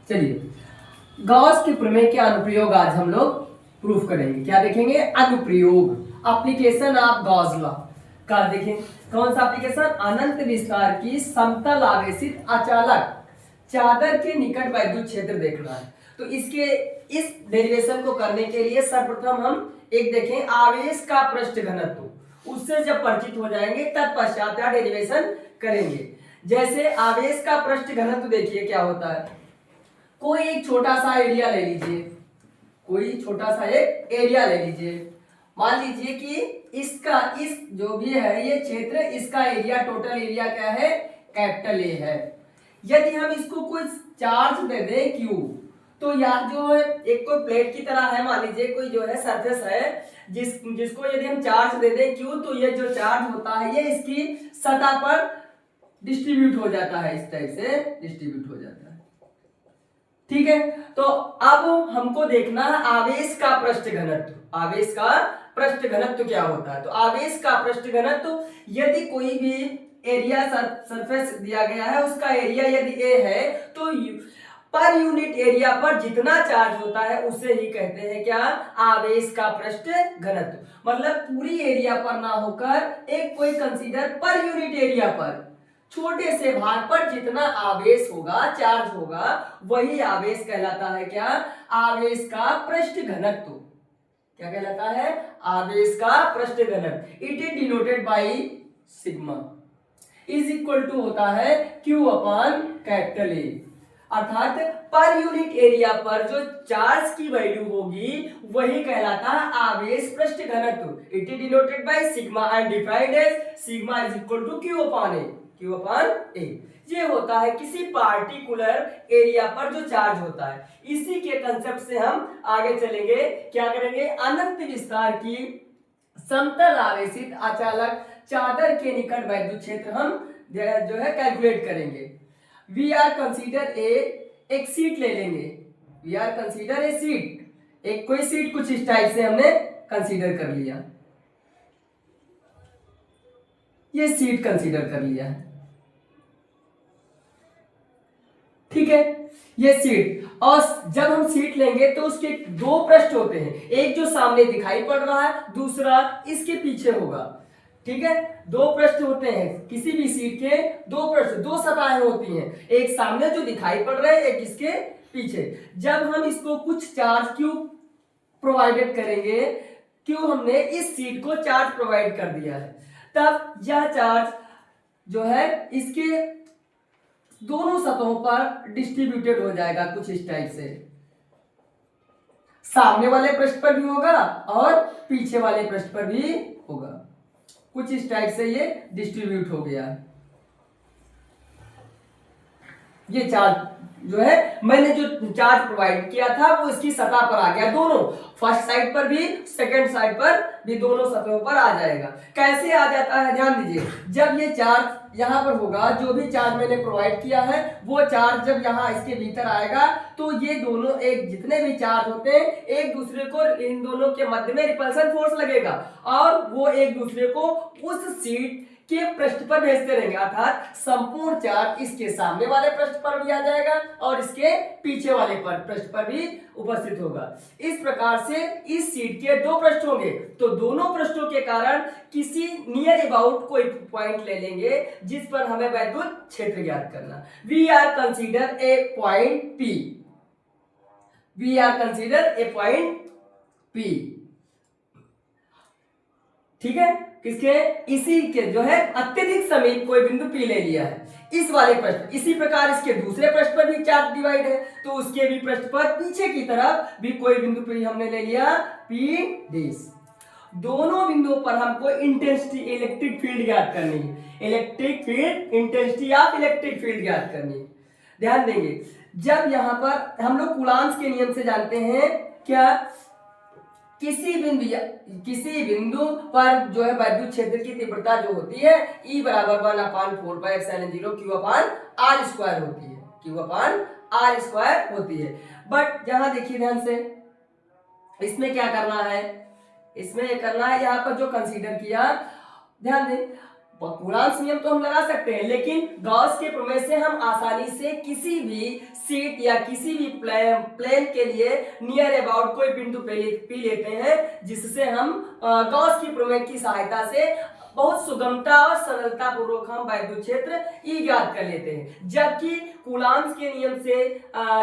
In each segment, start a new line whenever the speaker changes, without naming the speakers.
चलिए गॉस के प्रमेय के अनुप्रयोग आज हम लोग प्रूफ करेंगे। क्या देखेंगे? अनुप्रयोग, एप्लीकेशन ऑफ गॉस लॉ का देखें। कौन सा एप्लीकेशन? अनंत विस्तार की समतल आवेशित अचालक चादर के निकट वैद्युत क्षेत्र देखना है। तो इस डेरिवेशन को करने के लिए सर्वप्रथम हम एक देखें आवेश का पृष्ठ घनत्व, उससे जब परिचित हो जाएंगे तत्पश्चात डेरिवेशन करेंगे। जैसे आवेश का पृष्ठ घनत्व देखिए क्या होता है। कोई एक छोटा सा एरिया ले लीजिए, कोई छोटा सा एक एरिया ले लीजिए। मान लीजिए कि इसका इस जो भी है ये क्षेत्र, इसका एरिया, टोटल एरिया क्या है? कैपिटल ए है। यदि हम इसको कोई चार्ज दे दें क्यू, तो यार जो है एक कोई प्लेट की तरह है, मान लीजिए कोई जो है सरफेस है जिसको यदि हम चार्ज दे दें क्यू, तो ये जो चार्ज होता है ये इसकी सतह पर डिस्ट्रीब्यूट हो जाता है, इस टाइप से डिस्ट्रीब्यूट हो जाता है। ठीक है, तो अब हमको देखना है आवेश का पृष्ठ घनत्व। आवेश का पृष्ठ घनत्व क्या होता है? तो आवेश का पृष्ठ घनत्व, यदि कोई भी एरिया सरफेस दिया गया है, उसका एरिया यदि ए है, तो पर यूनिट एरिया पर जितना चार्ज होता है उसे ही कहते हैं क्या? आवेश का पृष्ठ घनत्व। मतलब पूरी एरिया पर ना होकर एक कोई कंसीडर पर यूनिट एरिया पर छोटे से भाग पर जितना आवेश होगा, चार्ज होगा, वही आवेश कहलाता है क्या? आवेश का पृष्ठ घनत्व। क्या कहलाता है? आवेश का पृष्ठ घनत्व। It is denoted by sigma is equal to होता है Q अपॉन कैपिटल ए। अर्थात पर यूनिट एरिया पर जो चार्ज की वैल्यू होगी वही कहलाता है आवेश पृष्ठ घनत्व। It is denoted by sigma and defined as sigma is equal to Q upon A. Q upon A ये होता है किसी पार्टिकुलर एरिया पर जो चार्ज होता है। इसी के कंसेप्ट से हम आगे चलेंगे। क्या करेंगे? अनंत विस्तार की समतल आवेशित अचालक चादर के निकट वैद्युत क्षेत्र हम जो है कैलकुलेट करेंगे। वी आर कंसीडर एक सीट ले लेंगे। We are consider a sheet, एक कोई सीट कुछ इस टाइप से हमने कंसीडर कर लिया। ये सीट कंसीडर कर लिया है, ठीक है, ये सीट। और जब हम सीट लेंगे तो उसके दो पृष्ठ होते हैं, एक जो सामने दिखाई पड़ रहा है, दूसरा इसके पीछे होगा। ठीक है, दो पृष्ठ होते हैं किसी भी सीट के, दो पृष्ठ, दो सतहें होती हैं, एक सामने जो दिखाई पड़ रहा है, एक इसके पीछे। जब हम इसको कुछ चार्ज क्यू प्रोवाइडेड करेंगे, क्यों हमने इस सीट को चार्ज प्रोवाइड कर दिया है, तब यह चार्ज जो है इसके दोनों सतहों पर डिस्ट्रीब्यूटेड हो जाएगा कुछ इस टाइप से। सामने वाले पृष्ठ पर भी होगा और पीछे वाले पृष्ठ पर भी होगा, कुछ इस टाइप से ये डिस्ट्रीब्यूट हो गया। ये चार्ज जो है मैंने जो चार्ज प्रोवाइड किया था वो इसकी सतह पर आ गया, दोनों, फर्स्ट साइड पर भी सेकंड साइड पर भी, दोनों सतहों पर आ जाएगा। कैसे आ जाता है? ध्यान दीजिए, जब ये चार्ज यहां पर होगा, जो भी चार्ज मैंने प्रोवाइड किया है वो चार्ज जब यहां इसके भीतर आएगा, तो ये दोनों एक जितने भी चार्ज होते हैं एक दूसरे को, इन दोनों के मध्य में रिपल्सन फोर्स लगेगा और वो एक दूसरे को उस सीट के पृष्ठ पर भेजते रहेंगे। अर्थात संपूर्ण चार्ज इसके सामने वाले पृष्ठ पर भी आ जाएगा और इसके पीछे वाले पृष्ठ पर भी उपस्थित होगा। इस प्रकार से इस सीट के दो पृष्ठ होंगे, तो दोनों पृष्ठों के कारण किसी नियर अबाउट कोई पॉइंट ले लेंगे जिस पर हमें वैद्युत क्षेत्र ज्ञात करना। We are consider a point P। We are consider a point P। ठीक है, किसके? इसी के जो है अत्यधिक समीप कोई बिंदु P ले लिया है, इस वाले पृष्ठ। इसी प्रकार इसके दूसरे पृष्ठ पर भी चार्ज डिवाइड है, तो उसके भी पृष्ठ पर पीछे की तरफ भी कोई बिंदु P हमने ले लिया P'। दोनों बिंदुओं पर हमको इंटेंसिटी इलेक्ट्रिक फील्ड ज्ञात करनी है। Electric field, intensity of electric field ज्ञात करनी है। ध्यान देंगे, जब यहां पर हम लोग कूलाम्स के नियम से जानते हैं क्या, किसी बिंदु पर जो है वैद्युत क्षेत्र की तीव्रता जो होती है E बराबर 1/4πε0 Q अपॉन R स्क्वायर होती है, Q अपॉन R स्क्वायर होती है। बट यहां देखिए ध्यान से, इसमें क्या करना है, इसमें करना है यहाँ पर जो कंसीडर किया, ध्यान दें कूलॉम्स नियम तो हम लगा सकते हैं, लेकिन गॉस के प्रमेय से हम आसानी से किसी भी सीट या किसी भी प्लेन के लिए नियर अबाउट कोई बिंदु पी लेते हैं, जिससे हम गॉस की प्रमेय की सहायता से बहुत सुगमता और सरलता पूर्वक हम वैद्युत क्षेत्र ई ज्ञात कर लेते हैं। जबकि कूलॉम्स के नियम से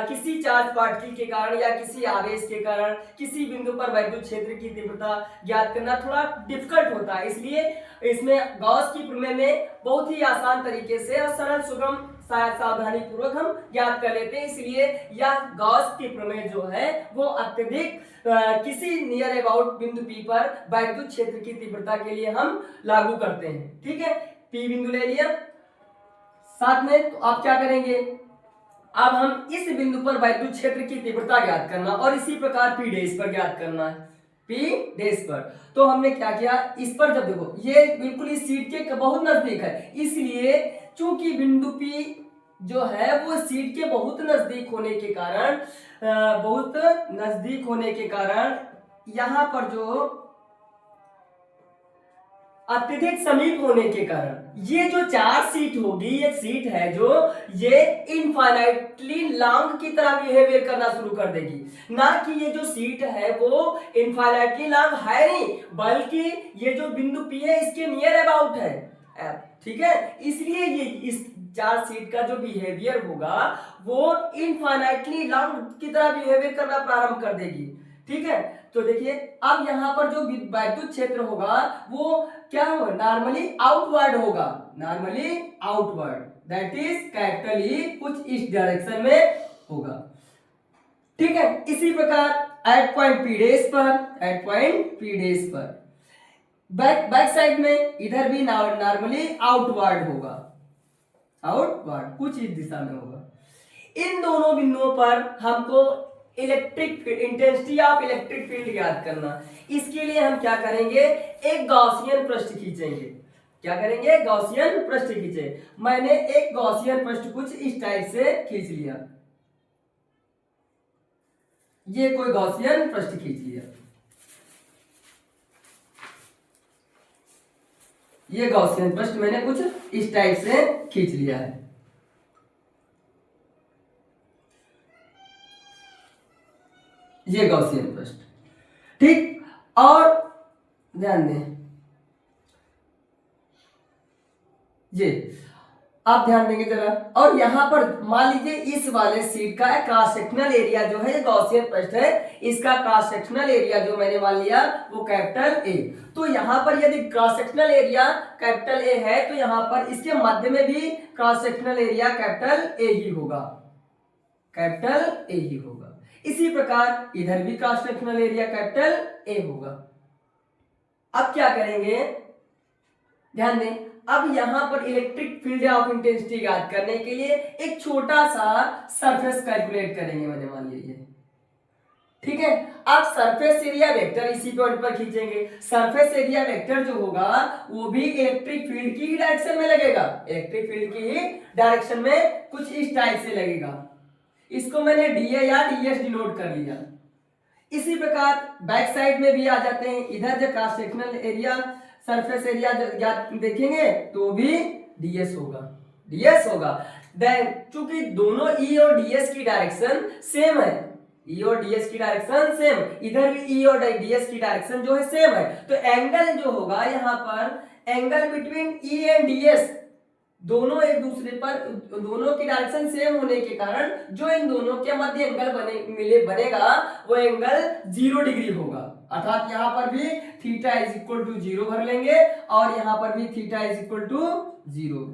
किसी चार्ज पार्टिकल के कारण या किसी आवेश के कारण किसी बिंदु पर वैद्युत क्षेत्र की तीव्रता ज्ञात करना थोड़ा डिफिकल्ट होता है। इसलिए इसमें गॉस की प्रमेय में बहुत ही आसान तरीके से और सरल सुगम सावधानी पूर्वक हम ज्ञात कर लेते हैं। इसलिए यह गॉस की प्रमेय जो है वो अत्यधिक किसी नियर अबाउट बिंदु P पर वैद्युत क्षेत्र की तीव्रता के लिए हम लागू करते हैं। ठीक है, P बिंदु ले लिया साथ में, तो आप क्या करेंगे, अब हम इस बिंदु पर वैद्युत क्षेत्र की तीव्रता ज्ञात करना और इसी प्रकार P डैश पर ज्ञात करना है, P डैश पर। तो हमने क्या किया, इस पर जब देखो ये बिल्कुल इस सीट के बहुत नजदीक है, इसलिए चूंकि बिंदु P जो है वो सीट के बहुत नजदीक होने के कारण यहां पर जो अत्यधिक समीप होने के कारण ये जो चार सीट होगी, ये सीट है जो ये इनफाइनाइटली लॉन्ग की तरह बिहेवियर करना शुरू कर देगी। ना कि ये जो सीट है वो इनफाइनाइटली लॉन्ग है नहीं, बल्कि ये जो बिंदु P है इसके नियर अबाउट है। ठीक है, इसलिए ये इस चार सीट का जो बिहेवियर होगा वो इनफाइनाइटली लॉन्ग की तरह बिहेवियर करना प्रारंभ कर देगी। ठीक है, तो देखिए अब यहाँ पर जो वैद्युत क्षेत्र होगा वो क्या होगा, नॉर्मली आउटवर्ड होगा, normally outward, that is capital E, कुछ इस डायरेक्शन में होगा। ठीक है, इसी प्रकार एट पॉइंट P डैश पर बैक साइड में इधर भी नॉर्मली आउटवर्ड होगा, आउटवर्ड कुछ इस दिशा में होगा। इन दोनों बिंदुओं पर हमको electric intensity of electric field ज्ञात करना। इसके लिए हम क्या करेंगे, एक गॉसियन पृष्ठ खींचेंगे। क्या करेंगे, गॉसियन पृष्ठ खींचे। मैंने एक गॉसियन पृष्ठ कुछ इस टाइप से खींच लिया, ये कोई गॉसियन पृष्ठ खींच लिया, ये गॉसियन पृष्ठ मैंने कुछ इस टाइप से खींच लिया है। ये गॉसियन पृष्ठ, ठीक। और ध्यान दें, ये आप ध्यान देंगे जरा, और यहां पर मान लीजिए इस वाले सीट का क्रॉस सेक्शनल एरिया जो है, ये गॉसियन पृष्ठ है, इसका क्रॉस सेक्शनल एरिया जो मैंने मान लिया वो कैपिटल ए। तो यहां पर यदि cross sectional area capital A है तो यहां पर इसके मध्य में भी cross sectional area capital A ही होगा, कैपिटल ए ही होगा। इसी प्रकार इधर भी cross sectional area capital A होगा। अब क्या करेंगे, ध्यान दें, अब यहां पर इलेक्ट्रिक फील्ड ऑफ इंटेंसिटी ज्ञात करने के लिए एक छोटा सा सरफेस कैलकुलेट करेंगे, मैंने मान लिया ये। ठीक है, आप सरफेस एरिया वेक्टर इसी पॉइंट पर खींचेंगे। सरफेस एरिया वेक्टर जो होगा वो भी इलेक्ट्रिक फील्ड की डायरेक्शन में लगेगा, इलेक्ट्रिक फील्ड की डायरेक्शन में कुछ इस टाइप से लगेगा। इसको मैंने डीए या डीएस डिनोट कर लिया। इसी प्रकार बैक साइड में भी आ जाते हैं, इधर जो cross sectional area surface area देखेंगे तो भी डीएस होगा, डीएस होगा। चूंकि दोनों ई और डीएस की डायरेक्शन सेम है, ई और डीएस की डायरेक्शन सेम, इधर भी ई और डीएस की डायरेक्शन जो है सेम है, तो एंगल जो होगा यहाँ पर, angle between E and DS, दोनों एक दूसरे पर, दोनों की डायरेक्शन सेम होने के कारण जो इन दोनों के मध्य एंगल बनेगा वो एंगल 0 डिग्री होगा। अर्थात यहाँ पर भी थीटा इज इक्वल टू 0 भर लेंगे और यहाँ पर भी थीटा इज इक्वल टू 0।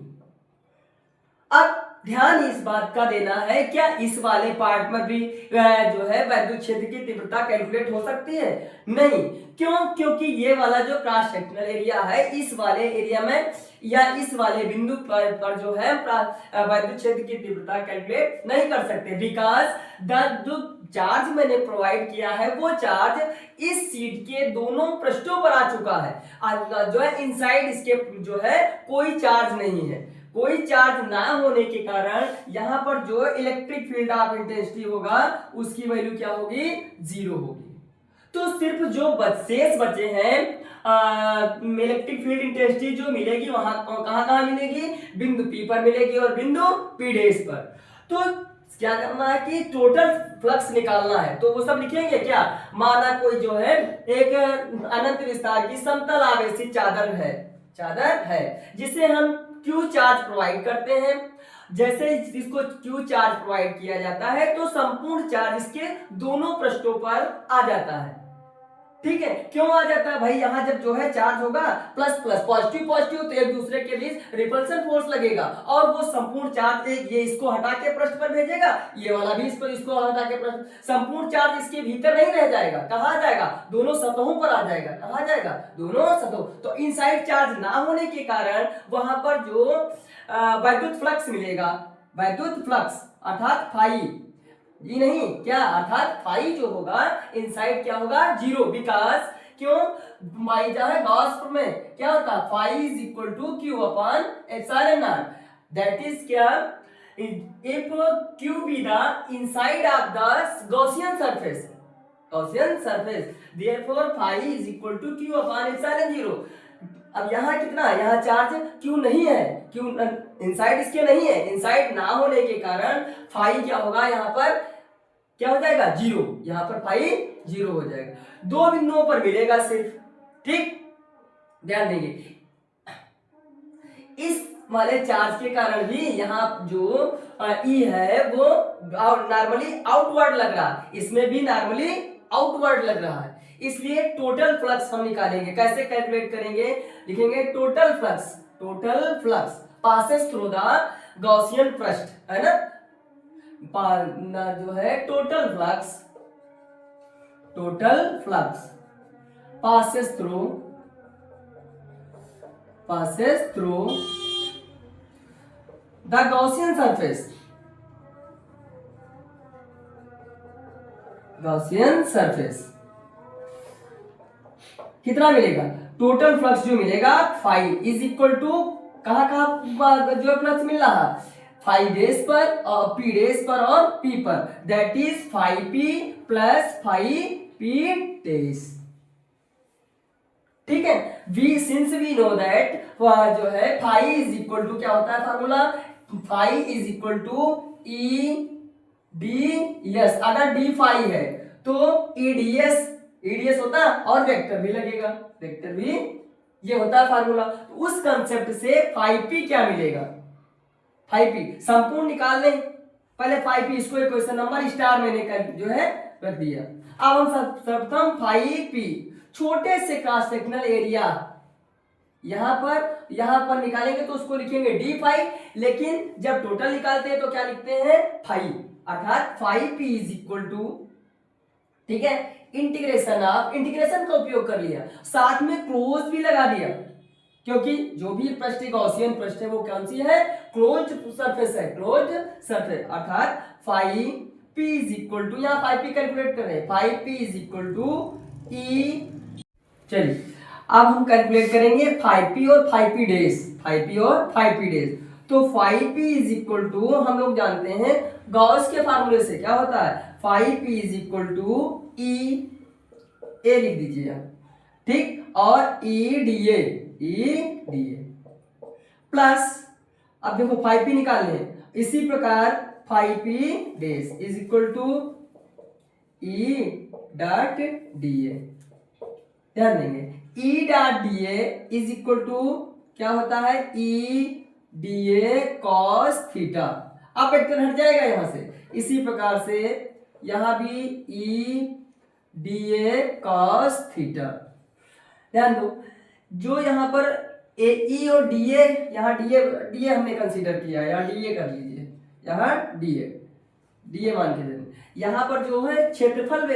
अब ध्यान इस बात का देना है, क्या इस वाले पार्ट में भी जो है वैद्युत क्षेत्र की तीव्रता कैलकुलेट हो सकती है? नहीं। क्यों? क्योंकि ये वाला जो क्रॉस सेक्शनल एरिया है, इस वाले एरिया में या इस वाले बिंदु पर जो है वैद्युत क्षेत्र की तीव्रता कैलकुलेट नहीं कर सकते, बिकॉज जो चार्ज मैंने प्रोवाइड किया है वो चार्ज इस सीट के दोनों पृष्ठों पर आ चुका है, जो है इनसाइड इसके जो है कोई चार्ज नहीं है। कोई चार्ज ना होने के कारण यहां पर जो इलेक्ट्रिक फील्ड ऑफ इंटेंसिटी होगा उसकी वैल्यू क्या होगी? 0 होगी। तो सिर्फ जो शेष बचे हैं इलेक्ट्रिक फील्ड इंटेंसिटी जो मिलेगी वहां कहां मिलेगी, बिंदु P पर मिलेगी और बिंदु P डैश पर। तो क्या करना है कि टोटल फ्लक्स निकालना है, तो वो सब लिखेंगे क्या। माना कोई जो है एक अनंत विस्तार की समतल आवेशी चादर है जिसे हम क्यू चार्ज प्रोवाइड करते हैं। जैसे इसको क्यू चार्ज प्रोवाइड किया जाता है तो संपूर्ण चार्ज इसके दोनों पृष्ठों पर आ जाता है। ठीक है, क्यों आ जाता है भाई, यहाँ जब जो है चार्ज होगा प्लस प्लस पॉजिटिव पॉजिटिव तो एक दूसरे के बीच रिपल्सन फोर्स लगेगा और वो संपूर्ण चार्ज ये इसको हटा के पृष्ठ पर भेजेगा, ये वाला भी इसको हटा के पृष्ठ, संपूर्ण चार्ज इसके भीतर नहीं रह जाएगा, कहाँ जाएगा, दोनों सतहों पर आ जाएगा। कहाँ जाएगा, दोनों सतहों। तो इनसाइड चार्ज ना होने के कारण वहां पर जो वैद्युत फ्लक्स मिलेगा, वैद्युत फ्लक्स अर्थात फाई, ये नहीं क्या, अर्थात फाई जो होगा इनसाइड क्या होगा, जीरो। बिकॉज क्यों, गॉस में क्या होता है, phi is equal to Q upon epsilon not. That is क्या, if Q be the inside of the Gaussian surface, therefore phi is equal to Q upon epsilon zero. अब यहाँ कितना, यहाँ चार्ज क्यू नहीं है, क्यू इनसाइड इसके नहीं है, इनसाइड ना होने के कारण फाई क्या होगा, यहाँ पर क्या हो जाएगा, जीरो। यहाँ पर फाई जीरो हो जाएगा, दो बिंदुओं पर मिलेगा सिर्फ। ठीक, ध्यान देंगे इस वाले चार्ज के कारण भी यहाँ जो ई है वो नॉर्मली आउटवर्ड लग रहा है, इसमें भी नॉर्मली आउटवर्ड लग रहा है, इसलिए टोटल फ्लक्स हम निकालेंगे। कैसे कैलकुलेट करेंगे, लिखेंगे total flux passes through the Gaussian पृष्ठ, है ना, जो है total flux passes through the Gaussian surface कितना मिलेगा, टोटल फ्लक्स जो मिलेगा फाई इज इक्वल टू कहाँ जो फ्लक्स मिल रहा है, फाई डेज पर और पी डेज पर और पी पर, that is phi P plus phi P dash. ठीक है, सिंस वी नो दैट जो है फाई इज इक्वल टू क्या होता है formula, phi is equal to E D S. अगर डी फाई है तो ईडीएस होता है और वेक्टर भी लगेगा, वेक्टर भी ये होता है फार्मूला। तो उस कंसेप्ट से फाई पी क्या मिलेगा, फाई पी संपूर्ण निकाल लें पहले, फाई पी इसको एक क्वेश्चन नंबर स्टार मैंने कर जो है रख दिया। अब हम सर्वप्रथम फाई पी छोटे से क्रॉस सेक्शनल एरिया यहां पर निकालेंगे तो उसको लिखेंगे डी फाई, लेकिन जब टोटल निकालते हैं तो क्या लिखते हैं, फाई, अर्थात phi P is equal to, ठीक है, इंटीग्रेशन का उपयोग कर लिया, साथ में क्लोज भी लगा दिया, क्योंकि जो भी पृष्ठ गॉसियन पृष्ठ है वो कौन सी है, क्लोज्ड सरफेस है, क्लोज्ड सरफेस, अर्थात phi P is equal to, यहाँ फाई पी कैलकुलेट कर रहे हैं, phi P is equal to E. चलिए अब हम कैलकुलेट करेंगे फाई पी और फाई पी डेज, तो phi P is equal to हम लोग जानते हैं गॉस के फार्मूले से क्या होता है, phi P is equal to E A लिख दीजिए, ठीक, और ई डी ए प्लस, अब देखो फाई पी निकालने हैं, इसी प्रकार phi P dash is equal to E dot D A. ध्यान देंगे E dot D A is equal to क्या होता है, E D A cos theta. अब वेक्टर हट जाएगा यहां से, इसी प्रकार से यहां भी E D A cos theta. ध्यान दो, जो यहां पर ए ई और डी ए, यहाँ डी ए हमने कंसीडर किया है, यहाँ डी ए कर लीजिए, यहाँ डी ए मान के देंगे, यहाँ पर जो है क्षेत्रफल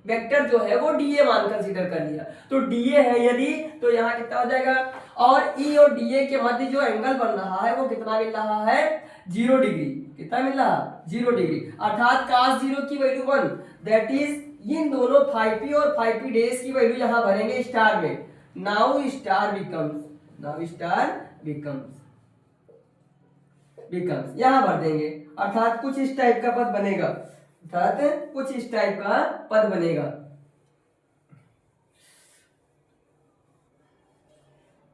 वेक्टर जो है वो डी ए मान कंसीडर कर लिया, तो डी ए है यदि, तो यहाँ कितना हो जाएगा, और ई और डी ए के मध्य जो एंगल बन रहा है वो कितना मिल रहा है, 0 डिग्री। कितना मिल रहा है, 0 डिग्री, अर्थात cos 0 की वैल्यू 1, दैट इज इन दोनों फाई पी और फाई पी डेज की वैल्यू यहाँ भरेंगे स्टार में। नाउ स्टार बिकम्स यहाँ भर देंगे, अर्थात कुछ इस टाइप का पद बनेगा,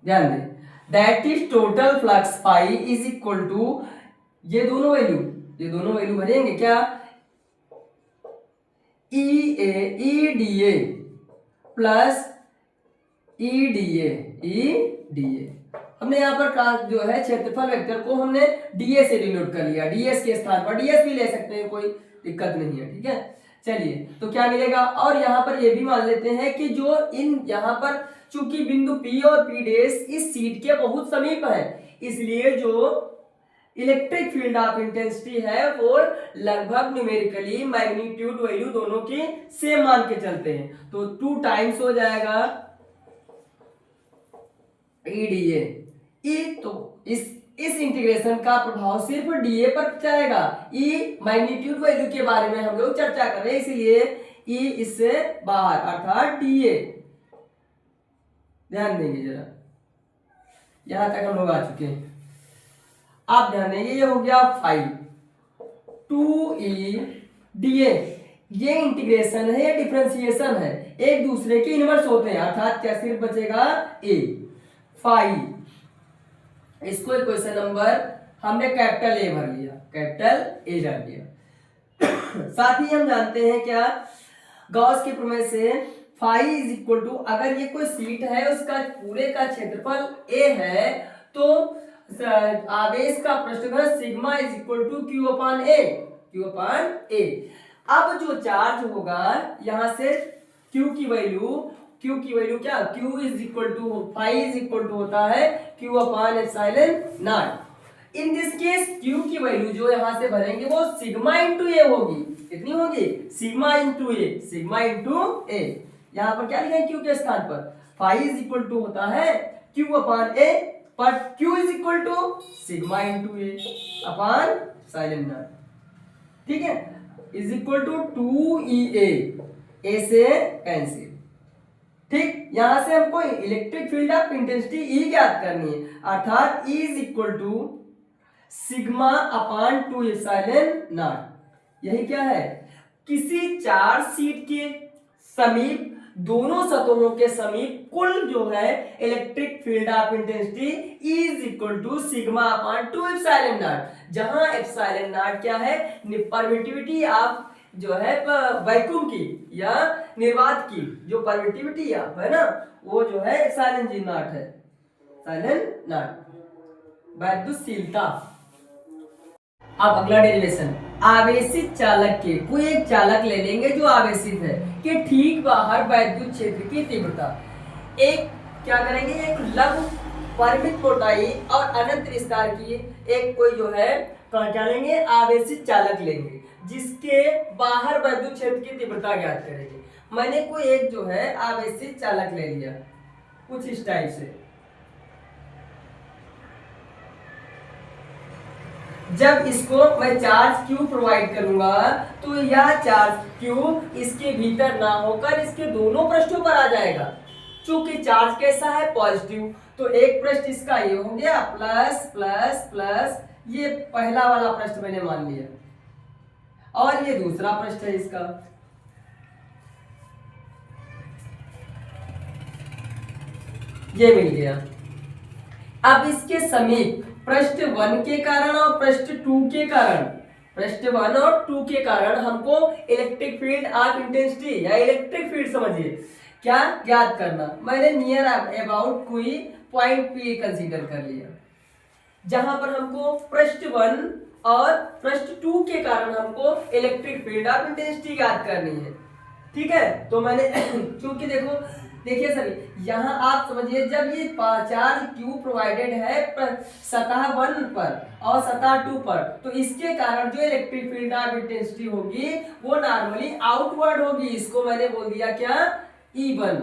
ध्यान दें, that is total flux phi is equal to, ये दोनों वैल्यू भरेंगे क्या, E D A plus E D A. हमने यहाँ पर का जो है क्षेत्रफल वेक्टर को हमने डीए से डिनोट कर लिया, डीएस के स्थान पर डीएस भी ले सकते हैं, कोई दिक्कत नहीं है, ठीक है। चलिए तो क्या मिलेगा, और यहाँ पर ये भी मान लेते हैं कि जो इन यहाँ पर चूंकि बिंदु P और P डैश इस सीट के बहुत समीप है, इसलिए जो इलेक्ट्रिक फील्ड ऑफ इंटेंसिटी है वो लगभग न्यूमेरिकली मैग्नीट्यूड वैल्यू दोनों की सेम मान के चलते हैं, तो 2 टाइम्स हो जाएगा ईडीए। तो इस इंटीग्रेशन का प्रभाव सिर्फ डीए पर जाएगा, ई मैग्नीट्यूड वैल्यू के बारे में हम लोग चर्चा कर रहे हैं, इसलिए ई इससे बाहर अर्थात डीए। ध्यान देंगे जरा, यहां तक हम लोग आ चुके हैं। आप ध्यान देंगे, ये हो गया 5 2e dA, ये इंटीग्रेशन है, ये डिफरेंशिएशन है, एक दूसरे के इनवर्स होते हैं, अर्थात क्या सिर्फ बचेगा a 5। इसको इक्वेशन नंबर हमने कैपिटल ए भर लिया, कैपिटल ए डाल दिया। साथ ही हम जानते हैं क्या, गॉस के प्रमेय से फाई इज इक्वल टू, अगर ये कोई सीट है उसका पूरे का क्षेत्रफल a है, तो आवेश का पृष्ठफल sigma is equal to Q upon A. अब जो चार्ज होगा यहां से Q की वैल्यू क्या, Q is equal to phi is equal to होता है Q upon epsilon naught. In this case Q की वैल्यू जो यहां से भरेंगे वो सिग्मा इंटू ए होगी, कितनी होगी, सिग्मा इंटू ए। यहां पर क्या लिखेंगे Q के स्थान पर, फाई इज इक्वल टू होता है Q अपान ए, पर Q is equal to sigma into A upon epsilon naught, ठीक है, इज इक्वल टू 2EA, ए से कैंसिल, ठीक। यहां से हमको electric field of intensity E ज्ञात करनी है, अर्थात E is equal to sigma upon 2 epsilon naught. यही क्या है, किसी चार्ज सीट के समीप, दोनों सतहों के समीप कुल जो है electric field of intensity E is equal to sigma upon 2 epsilon naught, जहां एप्सिलॉन नॉट क्या है, परमिटिविटी ऑफ जो है वैक्यूम की या निर्वात की जो परमिटिविटी है ना, वो जो है एप्सिलॉन जी नॉट है, एप्सिलॉन नॉट वैद्युतशीलता। अब अगला डेरिवेशन, आवेशित चालक के, कोई एक चालक ले लेंगे जो आवेशित है, कि ठीक बाहर वैद्युत क्षेत्र की तीव्रता, एक क्या करेंगे, एक लघु परिमित मोटाई और अनंत विस्तार की एक कोई जो है क्या लेंगे, आवेशित चालक लेंगे, जिसके बाहर वैद्युत क्षेत्र की तीव्रता ज्ञात करेंगे। मैंने कोई एक जो है आवेशित चालक ले लिया कुछ इस टाइप से, जब इसको मैं चार्ज Q प्रोवाइड करूंगा तो यह चार्ज Q इसके भीतर ना होकर इसके दोनों पृष्ठों पर आ जाएगा। चूंकि चार्ज कैसा है, पॉजिटिव, तो एक पृष्ठ इसका ये हो गया प्लस प्लस प्लस, ये पहला वाला पृष्ठ मैंने मान लिया, और ये दूसरा पृष्ठ है इसका, ये मिल गया। अब इसके समीप पृष्ठ 1 के कारण और पृष्ठ 2 के कारण, पृष्ठ 1 और 2 के कारण हमको इलेक्ट्रिक फील्ड ऑफ इंटेंसिटी या इलेक्ट्रिक फील्ड समझिए क्या ज्ञात करना। मैंने नियर अबाउट कोई पॉइंट P कंसीडर कर लिया, जहां पर हमको पृष्ठ 1 और पृष्ठ 2 के कारण हमको इलेक्ट्रिक फील्ड ऑफ इंटेंसिटी ज्ञात करनी है, ठीक है। तो मैंने क्योंकि देखिए सर, यहाँ आप समझिए, जब ये चार्ज Q प्रोवाइडेड है सतह 1 पर और सतह 2 पर, तो इसके कारण जो इलेक्ट्रिक फील्ड ऑफ इंटेंसिटी होगी वो नॉर्मली आउटवर्ड होगी, इसको मैंने बोल दिया क्या, E1।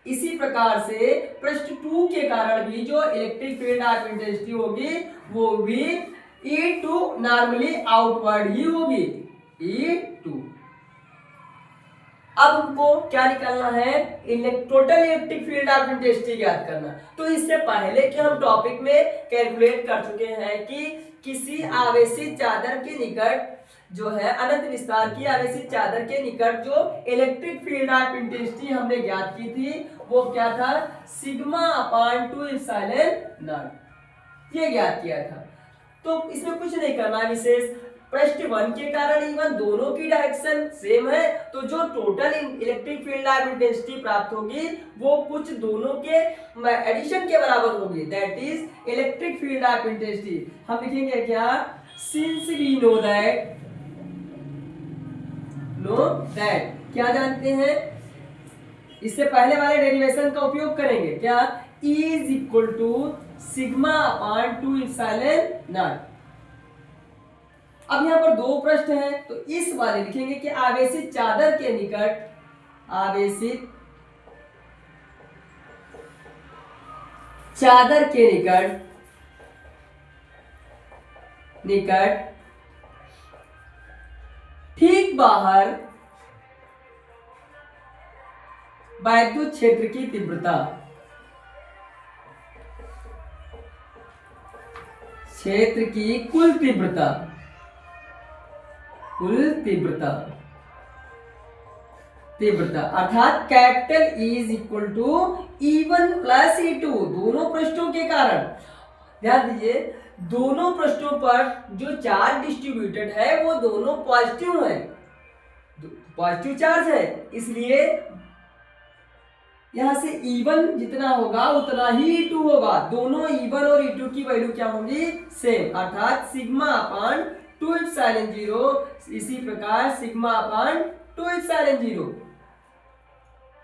इसी प्रकार से पृष्ठ 2 के कारण भी जो इलेक्ट्रिक फील्ड ऑफ इंटेंसिटी होगी वो भी E2 नॉर्मली आउटवर्ड ही होगी, E2। अब हमको क्या निकालना है, total electric field of intensity ज्ञात करना। तो इससे पहले कि हम टॉपिक में कैलकुलेट कर चुके हैं कि किसी आवेशित चादर के निकट जो है अनंत विस्तार की आवेशित चादर के निकट जो इलेक्ट्रिक फील्ड ऑफ इंटेंसिटी हमने ज्ञात की थी वो क्या था, सिग्मा अपान 2 एप्सिलॉन नॉट, ये ज्ञात किया था। तो इसमें कुछ नहीं करना विशेष, पृष्ठ 1 के कारण इवन दोनों की डायरेक्शन सेम है, तो जो total electric field of intensity प्राप्त होगी वो कुछ दोनों के एडिशन के बराबर होगी, that is electric field of intensity. हम लिखेंगे क्या, सिंस वी नो दैट क्या जानते हैं, इससे पहले वाले डेरिवेशन का उपयोग करेंगे क्या, E is equal to sigma upon 2 epsilon naught. अब यहाँ पर दो प्रश्न हैं, तो इस वाले लिखेंगे कि आवेशित चादर के निकट, आवेशित चादर के निकट ठीक बाहर वैद्युत क्षेत्र की तीव्रता, क्षेत्र की कुल तीव्रता अर्थात capital E is equal to E1 plus E2, दोनों पृष्ठों के कारण। ध्यान दीजिए, दोनों पृष्ठों पर जो चार्ज डिस्ट्रीब्यूटेड है वो दोनों पॉजिटिव है, पॉजिटिव चार्ज है, इसलिए यहां से E1 जितना होगा उतना ही E2 होगा। दोनों E1 और E2 की वैल्यू क्या होंगी, सेम, अर्थात सिग्मा अपान 2 एप्सिलॉन 0, इसी प्रकार सिग्मा अपान 2 एप्सिलॉन 0,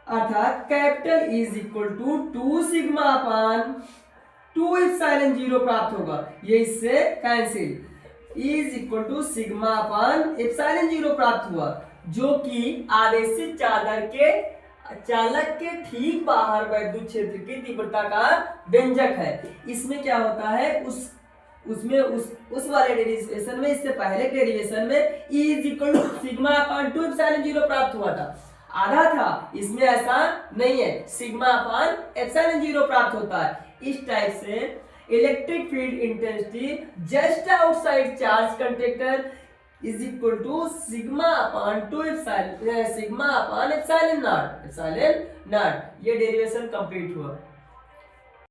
अर्थात capital E is equal to 2 sigma upon 2 epsilon 0 प्राप्त होगा। ये इससे cancel, E is equal to sigma upon epsilon 0 प्राप्त हुआ, जो कि आवेशित चादर के चालक के ठीक बाहर वैद्युत क्षेत्र की तीव्रता का व्यंजक है। इसमें क्या होता है, उस वाले डेरिवेशन में, इससे पहले डेरिवेशन में E is equal to sigma upon 2 epsilon 0 प्राप्त हुआ था, आधा था, इसमें ऐसा नहीं है, सिग्मा अपान एप्सिलॉन 0 प्राप्त होता है। इस टाइप से electric field intensity just outside charge conductor is equal to sigma upon 2 epsilon, sigma upon epsilon naught, ये डेरिवेशन कंप्लीट हुआ।